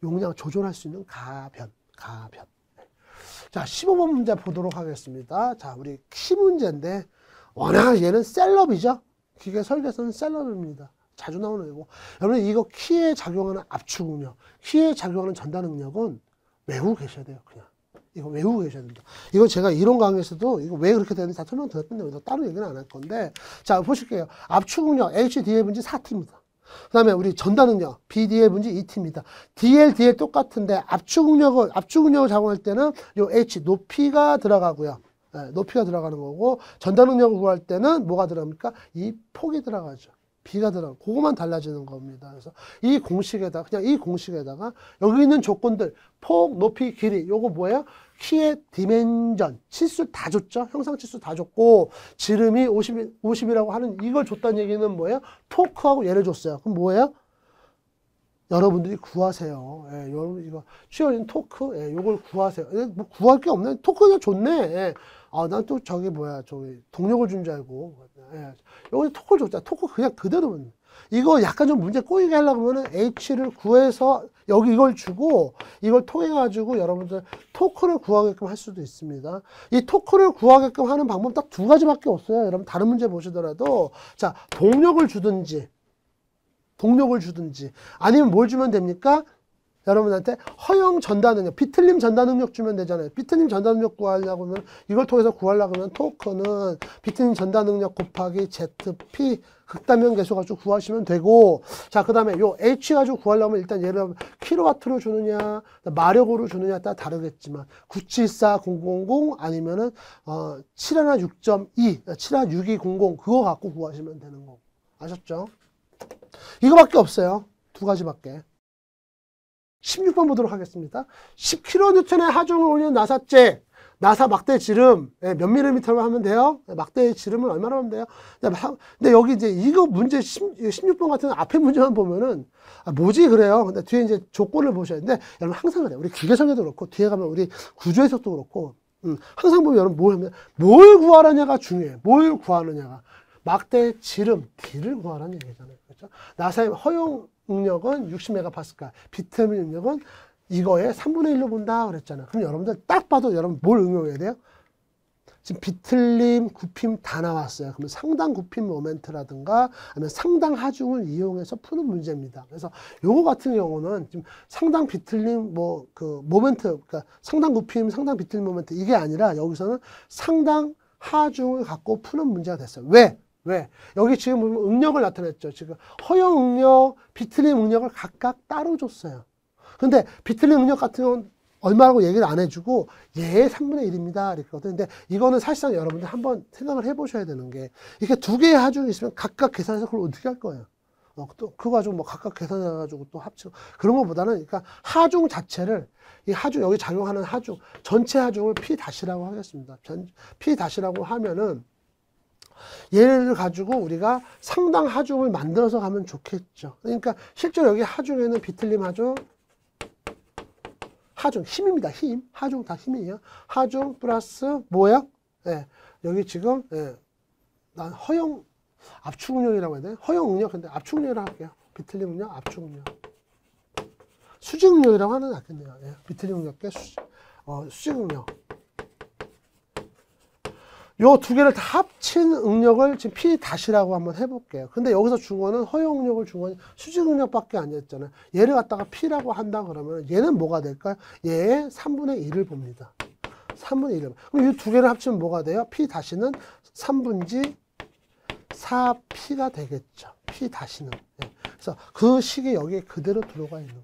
용량 조절할 수 있는 가변. 자, 15번 문제 보도록 하겠습니다. 자, 우리 키 문제인데 워낙 얘는 셀럽이죠. 기계 설계에서는 셀럽입니다. 자주 나오는 거고. 여러분 이거 키에 작용하는 압축 능력, 키에 작용하는 전달 능력은 외우고 계셔야 돼요. 그냥. 이거 외우고 계셔야 됩니다. 이거 제가 이론 강의에서도 이거 왜 그렇게 되는지 다 설명드렸는데 여기서 따로 얘기는 안 할 건데 자 보실게요. 압축 능력 HDL 분지 4T입니다. 그 다음에 우리 전달 능력 BDL 분지 2T입니다. DL 똑같은데 압축 능력을 작용할 때는 요 H 높이가 들어가고요. 네, 높이가 들어가는 거고 전달 능력을 구할 때는 뭐가 들어갑니까? 이 폭이 들어가죠. B가 들어가고 그거만 달라지는 겁니다. 그래서 이 공식에다가 여기 있는 조건들 폭, 높이, 길이 요거 뭐예요? 키의 디멘전 치수 다 줬죠. 형상 치수 다 줬고 지름이 50이라고 하는 이걸 줬다는 얘기는 뭐예요? 토크하고 얘를 줬어요. 그럼 뭐예요? 여러분들이 구하세요. 예, 여러분 이거 취어진 토크 요걸 구하세요. 뭐 구할 게 없네. 토크 그냥 줬네. 예. 난 또 동력을 준 줄 알고. 예. 여기 토크를 줬잖아. 토크 그냥 그대로. 이거 약간 좀 문제 꼬이게 하려고 하면은 H를 구해서 여기 이걸 주고 이걸 통해 가지고 여러분들 토크를 구하게끔 할 수도 있습니다. 이 토크를 구하게끔 하는 방법 딱 두 가지밖에 없어요. 여러분 다른 문제 보시더라도 자, 동력을 주든지 아니면 뭘 주면 됩니까? 여러분한테 허용 전달 능력, 비틀림 전달 능력 주면 되잖아요. 비틀림 전달 능력 구하려고 하면 이걸 통해서 구하려고 하면 토크는 비틀림 전달 능력 곱하기 ZP 극단면 계수 가지고 구하시면 되고 자, 그 다음에 요 H 가지고 구하려면 일단 예를 들면 킬로와트로 주느냐 마력으로 주느냐에 따라 다르겠지만 974000 아니면은 716.2 76200 그거 갖고 구하시면 되는 거고 아셨죠? 이거밖에 없어요. 두 가지밖에. 16번 보도록 하겠습니다. 10kN의 하중을 올리는 나사재, 나사 막대 지름 몇 밀리미터로 하면 돼요? 막대 지름은 얼마나 하면 돼요? 근데 여기 이제 이거 문제 16번 같은 앞에 문제만 보면은 뭐지 그래요. 근데 뒤에 이제 조건을 보셔야 되는데 여러분 항상 그래요. 우리 기계 설계도 그렇고 뒤에 가면 우리 구조 해석도 그렇고 항상 보면 여러분 뭘 구하느냐가 중요해요. 뭘 구하느냐가. 막대 지름 D를 구하라는 얘기잖아요. 그렇죠? 나사의 허용 응력은 60MPa, 비틀림 응력은 이거의 3분의 1로 본다 그랬잖아요. 그럼 여러분들 딱 봐도 여러분 뭘 응용해야 돼요? 지금 비틀림, 굽힘 다 나왔어요. 그러면 상당 굽힘 모멘트라든가 아니면 상당 하중을 이용해서 푸는 문제입니다. 그래서 요거 같은 경우는 지금 상당 비틀림 모멘트, 그러니까 상당 굽힘, 상당 비틀림 모멘트 이게 아니라 여기서는 상당 하중을 갖고 푸는 문제가 됐어요. 왜? 여기 지금 보면 응력을 나타냈죠. 지금 허용 응력, 비틀림 응력을 각각 따로 줬어요. 근데 비틀림 응력 같은 경우는 얼마라고 얘기를 안 해주고 얘의 3분의 1입니다. 이렇게 거든요. 근데 이거는 사실상 여러분들 한번 생각을 해보셔야 되는 게 이게 두 개의 하중이 있으면 각각 계산해서 그걸 어떻게 할 거예요? 또 그거 가지고 뭐 각각 계산해가지고 또 합치고 그런 것보다는 그러니까 하중 자체를 이 하중 여기 작용하는 하중 전체 하중을 P 다시라고 하겠습니다. P 다시라고 하면은 얘를 가지고 우리가 상당 하중을 만들어서 가면 좋겠죠. 그러니까 실제로 여기 하중에는 비틀림 하중 힘입니다. 힘. 하중 다 힘이에요. 하중 플러스 뭐야? 예. 여기 지금 난 허용 압축 응력이라고 해야 되나? 허용 응력 근데 압축 응력이라고 할게요. 비틀림 응력, 압축 응력. 수직 응력이라고 하는 게 낫겠네요. 예. 비틀림 응력께 수직 응력. 요 두 개를 다 합친 응력을 지금 P 다시라고 한번 해볼게요. 근데 여기서 준 거는 허용 응력을 준 거는 수직 응력밖에 안 됐잖아요. 얘를 갖다가 P라고 한다 그러면 얘는 뭐가 될까요? 얘의 3분의 1을 봅니다. 3분의 1을. 그럼 이 두 개를 합치면 뭐가 돼요? P 다시는 3분지 4P가 되겠죠. P 다시는. 예. 그래서 그 식이 여기에 그대로 들어가 있는 거.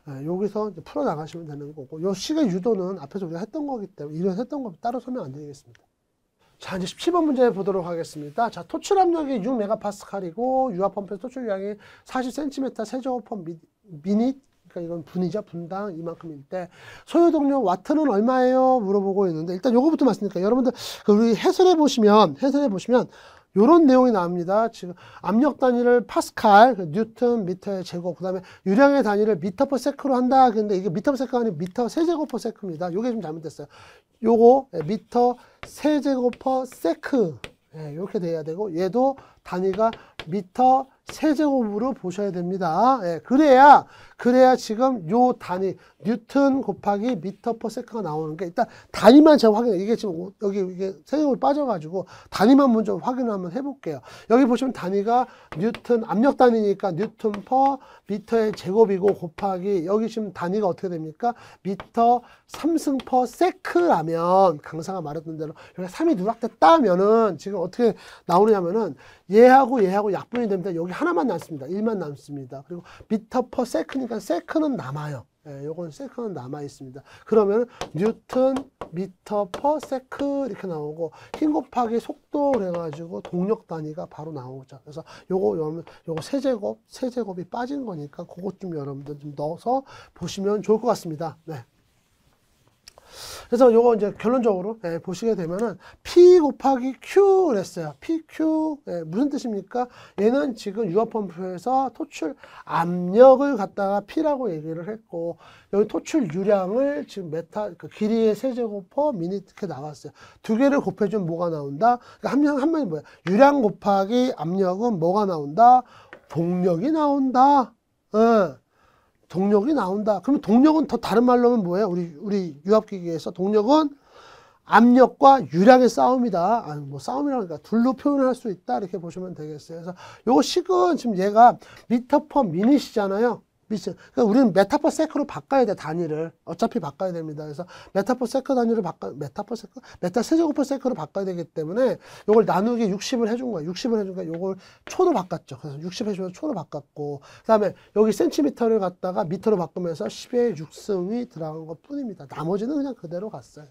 예, 여기서 이제 풀어나가시면 되는 거고, 요 식의 유도는 앞에서 우리가 했던 거기 때문에, 이런 했던 거 따로 설명 안 드리겠습니다. 자, 이제 17번 문제 보도록 하겠습니다. 자, 토출 압력이 6메가파스칼이고, 유압 펌프의 토출량이 40cm 세제곱퍼 미닛, 그러니까 이건 분이죠. 분당 이만큼일 때, 소요동력 와트는 얼마예요? 물어보고 있는데, 일단 요거부터 말씀드릴게요. 여러분들, 우리 해설해 보시면, 요런 내용이 나옵니다. 지금 압력 단위를 파스칼, 뉴턴, 미터의 제곱, 그 다음에 유량의 단위를 미터 퍼 세크로 한다. 근데 이게 미터 퍼 세크가 아니라 미터 세제곱 퍼 세크입니다. 요게 좀 잘못됐어요. 요거 미터 세제곱 퍼 세크. 예, 이렇게 돼야 되고, 얘도 단위가 미터 세제곱으로 보셔야 됩니다. 예, 그래야 지금 요 단위, 뉴턴 곱하기 미터 퍼 세크가 나오는 게, 일단 단위만 제가 확인해. 이게 지금 여기 이게 세제곱이 빠져가지고 단위만 먼저 확인을 한번 해볼게요. 여기 보시면 단위가 뉴턴, 압력 단위니까 뉴턴 퍼 미터의 제곱이고 곱하기, 여기 지금 단위가 어떻게 됩니까? 미터 3승 퍼 세크라면, 강사가 말했던 대로 여기 3이 누락됐다면은 지금 어떻게 나오느냐면은 얘하고 약분이 됩니다. 여기 하나만 남습니다. 1만 남습니다. 그리고 미터 퍼 세크니까 세크는 남아요. 예, 요건 세크는 남아 있습니다. 그러면 뉴턴 미터 퍼 세크 이렇게 나오고, 힘 곱하기 속도 그래가지고 동력 단위가 바로 나오죠. 그래서 요거 세제곱이 빠진 거니까 그것 좀 여러분들 좀 넣어서 보시면 좋을 것 같습니다. 네. 그래서 요거 이제 결론적으로 보시게 되면은 P 곱하기 Q 그랬어요. PQ 무슨 뜻입니까? 얘는 지금 유압 펌프에서 토출 압력을 갖다가 P라고 얘기를 했고, 여기 토출 유량을 지금 그 길이의 세제곱 퍼 미닛 이렇게 나왔어요. 두 개를 곱해주면 뭐가 나온다? 그러니까 한 명이 뭐야? 유량 곱하기 압력은 뭐가 나온다? 동력이 나온다. 동력이 나온다. 그러면 동력은 더 다른 말로 하면 뭐예요? 우리 유압기기에서 동력은 압력과 유량의 싸움이다. 아니, 뭐 싸움이라고 하니까 둘로 표현을 할 수 있다. 이렇게 보시면 되겠어요. 그래서 요거 식은 지금 얘가 미터 퍼 미닛이잖아요. 그러니까 우리는 메타 퍼 세크로 바꿔야 돼, 단위를. 어차피 바꿔야 됩니다. 그래서 메타 퍼 세크 단위를 메타 세제곱 퍼 세크로 바꿔야 되기 때문에 요걸 나누기 60을 해준 거야. 60을 해준 거야. 요걸 초로 바꿨죠. 그래서 60 해주면서 초로 바꿨고, 그 다음에 여기 센티미터를 갖다가 미터로 바꾸면서 10의 6승이 들어간 것 뿐입니다. 나머지는 그냥 그대로 갔어요.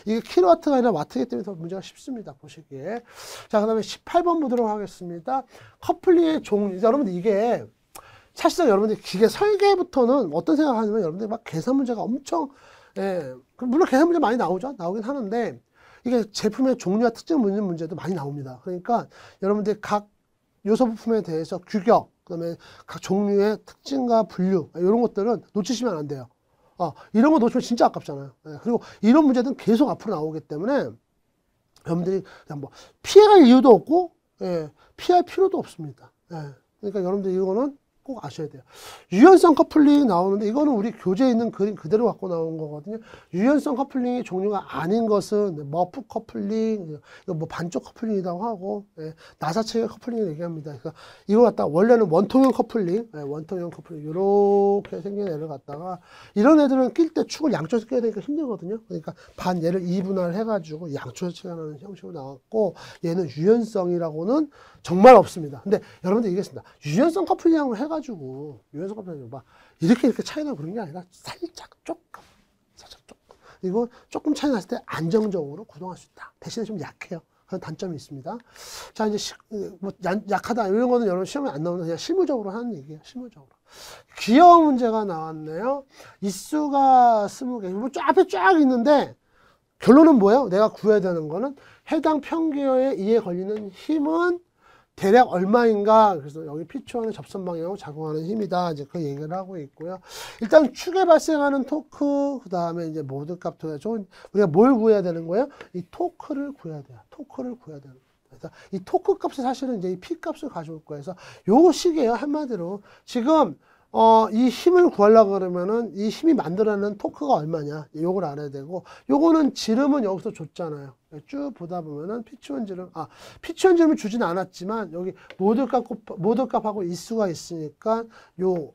이게 킬로와트가 아니라 와트이기 때문에 더 문제가 쉽습니다. 보시기에. 자, 그 다음에 18번 보도록 하겠습니다. 커플링의 종류. 여러분들 이게 사실상 여러분들 기계 설계부터는 어떤 생각하냐면, 여러분들 막 계산 문제가 엄청, 물론 계산 문제 많이 나오긴 하는데, 이게 제품의 종류와 특징을 묻는 문제도 많이 나옵니다. 그러니까 여러분들 각 요소 부품에 대해서 규격, 그 다음에 각 종류의 특징과 분류, 이런 것들은 놓치시면 안 돼요. 이런 거 놓치면 진짜 아깝잖아요. 그리고 이런 문제들은 계속 앞으로 나오기 때문에 여러분들이 그냥 뭐 피해갈 이유도 없고, 피할 필요도 없습니다. 그러니까 여러분들 이거는 꼭 아셔야 돼요. 유연성 커플링 나오는데, 이거는 우리 교재에 있는 그림 그대로 갖고 나온 거거든요. 유연성 커플링의 종류가 아닌 것은 머프 커플링, 이거 뭐 반쪽 커플링이라고 하고, 나사 체계 커플링을 얘기합니다. 그러니까 이거 갖다가 원래는 원통형 커플링, 이렇게 생긴 애를 갖다가, 이런 애들은 낄 때 축을 양쪽에서 껴야 되니까 힘들거든요. 그러니까 얘를 2분할 해가지고 양쪽에서 체결하는 형식으로 나왔고, 얘는 유연성이라고는 정말 없습니다. 근데 여러분들 얘기했습니다. 유연성 커플링을 해가지고 커가지고 유연성값이 막 이렇게 차이 나고 그런 게 아니라 살짝 조금 그리고 조금 차이 났을 때 안정적으로 구동할 수 있다. 대신에 좀 약해요. 그런 단점이 있습니다. 자, 이제 뭐 약하다 이런 거는 여러분 시험에 안 나오는 그냥 실무적으로 하는 얘기예요. 실무적으로. 기어 문제가 나왔네요. 인수가 20개. 뭐 앞에 쫙 있는데 결론은 뭐예요? 내가 구해야 되는 거는 해당 편기어에 의해 걸리는 힘은 대략 얼마인가. 그래서 여기 피추원의 접선 방향으로 작용하는 힘이다. 이제 그 얘기를 하고 있고요. 일단 축에 발생하는 토크, 그 다음에 이제 모드값 도해서 우리가 뭘 구해야 되는 거예요? 이 토크를 구해야 돼요. 토크를 구해야 되는 거예요. 그래서 이 토크 값이 사실은 이제 이 P 값을 가져올 거예요. 그래서 요 식이에요. 한마디로. 지금 이 힘을 구하려고 그러면은 이 힘이 만들어내는 토크가 얼마냐 요걸 알아야 되고, 요거는 지름은 여기서 줬잖아요. 쭉 보다 보면은 피치원 지름, 피치원 지름을 주진 않았지만 여기 모드값하고 일수가 있으니까 요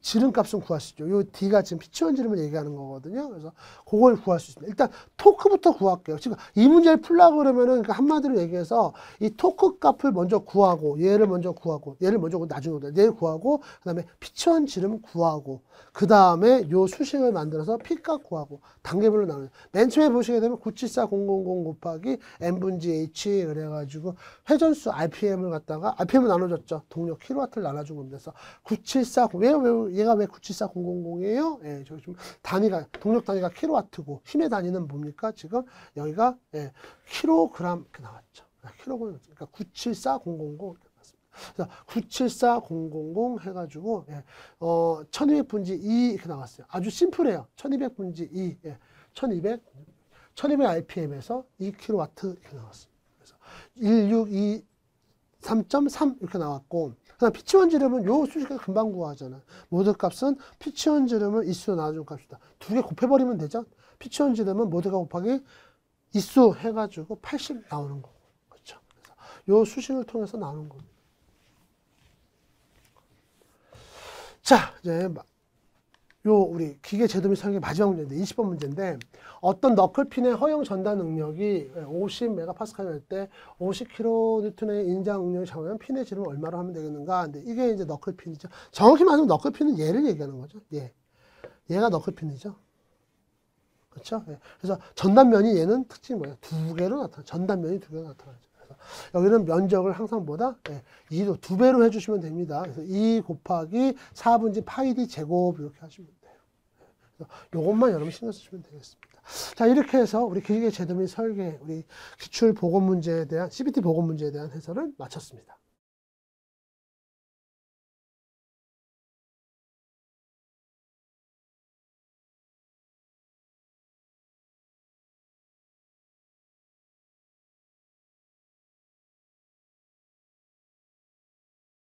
지름값은 구할 수 있죠. 요 D가 지금 피치원 지름을 얘기하는 거거든요. 그래서 그걸 구할 수 있습니다. 일단 토크부터 구할게요. 지금 이 문제를 풀려고 그러면은 그러니까 한마디로 얘기해서 이 토크 값을 먼저 구하고 얘를 먼저 구하고 얘를 먼저 나중에 얘를 구하고 그 다음에 피치원 지름 구하고 그 다음에 요 수식을 만들어서 P값 구하고 단계별로 나눠요. 맨 처음에 보시게 되면 974000 곱하기 n분지 h 그래가지고 회전수 RPM을 갖다가 RPM을 나눠줬죠. 동력 킬로와트를 나눠준 겁니다. 그래서 9740 얘가 왜 974000이에요? 예, 저기 좀 단위가 동력 단위가 킬로와트고 힘의 단위는 뭡니까? 지금 여기가 킬로그램 이렇게 나왔죠. 킬로그램 그러니까 974000 이렇게 나왔습니다. 그래서 974000 해가지고 1200분지 2 이렇게 나왔어요. 아주 심플해요. 1200분지 2, 1200 RPM에서 2kW 이렇게 나왔습니다. 그래서 1623.3 이렇게 나왔고, 그다음 피치원 지름은 요 수식을 금방 구하잖아. 모드 값은 피치원 지름을 일수로 나눠준 값이다. 두 개 곱해버리면 되죠. 피치원 지름은 모드가 곱하기 일수 해가지고 80 나오는 거고, 그렇죠. 그래서 요 수식을 통해서 나오는 겁니다. 자, 이제 우리 기계 제도및 설계 마지막 문제인데 20번 문제인데, 어떤 너클핀의 허용 전달 능력이 50메가파스칼일 때 50kN의 인장 응력이 작용하면 핀의 지름을 얼마로 하면 되겠는가? 근데 이게 이제 너클핀이죠. 정확히 말하면 너클핀은 얘를 얘기하는 거죠. 얘가 너클핀이죠. 그렇죠? 그래서 전단면이 얘는 특징이 뭐예요? 두 개로 나타나. 전단면이 두 개로 나타나죠. 그래서 여기는 면적을 항상 뭐다? 2도 두 배로 해주시면 됩니다. 그래서 2 곱하기 4분지 파이 d 제곱 이렇게 하시면 돼요. 그래서 요것만 여러분 신경 쓰시면 되겠습니다. 자, 이렇게 해서 우리 기계 제도 및 설계, 우리 기출 보건 문제에 대한 CBT 보건 문제에 대한 해설을 마쳤습니다.